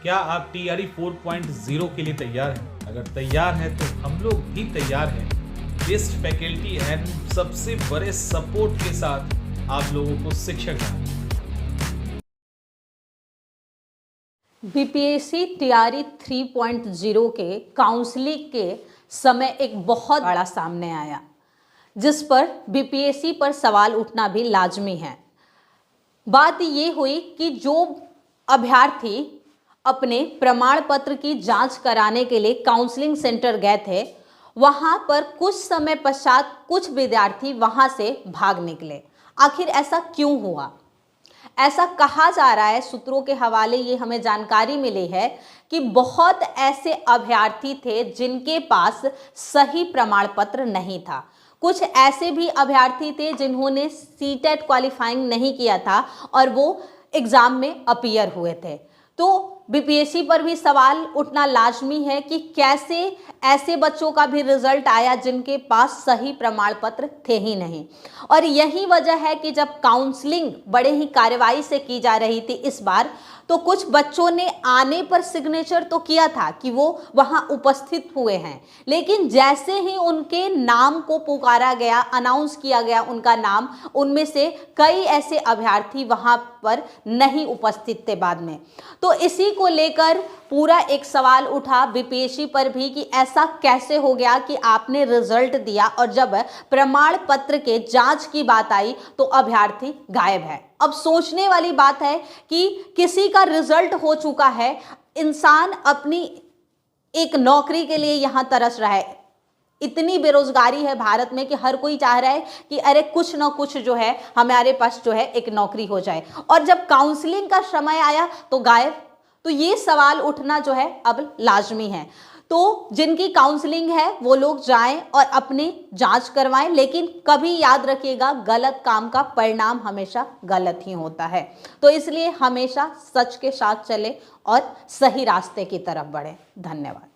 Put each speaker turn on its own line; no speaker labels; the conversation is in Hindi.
क्या आप TRE 4.0 के लिए तैयार हैं? अगर तैयार हैं तो हम लोग भी तैयार हैं बेस्ट फैकल्टी एंड सबसे बड़े सपोर्ट के साथ आप लोगों को शिक्षक बनाएंगे।
बीपीएससी TRE 3.0 के काउंसलिंग के समय एक बहुत बड़ा सामने आया, जिस पर बीपीएससी पर सवाल उठना भी लाजमी है। बात ये हुई कि जो अभ्यर्थी अपने प्रमाण पत्र की जांच कराने के लिए काउंसलिंग सेंटर गए थे, वहां पर कुछ समय पश्चात कुछ विद्यार्थी वहां से भाग निकले। आखिर ऐसा क्यों हुआ? ऐसा कहा जा रहा है, सूत्रों के हवाले ये हमें जानकारी मिली है कि बहुत ऐसे अभ्यर्थी थे जिनके पास सही प्रमाण पत्र नहीं था। कुछ ऐसे भी अभ्यर्थी थे जिन्होंने सीटेट क्वालिफाइंग नहीं किया था और वो एग्जाम में अपीयर हुए थे। तो बीपीएससी पर भी सवाल उठना लाजमी है कि कैसे ऐसे बच्चों का भी रिजल्ट आया जिनके पास सही प्रमाण पत्र थे ही नहीं। और यही वजह है कि जब काउंसलिंग बड़े ही कार्रवाई से की जा रही थी इस बार, तो कुछ बच्चों ने आने पर सिग्नेचर तो किया था कि वो वहां उपस्थित हुए हैं, लेकिन जैसे ही उनके नाम को पुकारा गया, अनाउंस किया गया उनका नाम, उनमें से कई ऐसे अभ्यर्थी वहां पर नहीं उपस्थित थे बाद में। तो इसी को लेकर पूरा एक सवाल उठा बीपीएससी पर भी कि ऐसा कैसे हो गया कि आपने रिजल्ट दिया और जब प्रमाण पत्र के जांच की बात आई तो अभ्यर्थी गायब है। अब सोचने वाली बात है कि किसी का रिजल्ट हो चुका है, इंसान अपनी एक नौकरी के लिए यहां तरस रहा है। इतनी बेरोजगारी है भारत में कि हर कोई चाह रहा है कि अरे कुछ ना कुछ जो है हमारे पास जो है एक नौकरी हो जाए, और जब काउंसलिंग का समय आया तो गायब। तो ये सवाल उठना जो है अब लाजमी है। तो जिनकी काउंसलिंग है वो लोग जाएं और अपनी जांच करवाएं, लेकिन कभी याद रखिएगा गलत काम का परिणाम हमेशा गलत ही होता है। तो इसलिए हमेशा सच के साथ चले और सही रास्ते की तरफ बढ़े। धन्यवाद।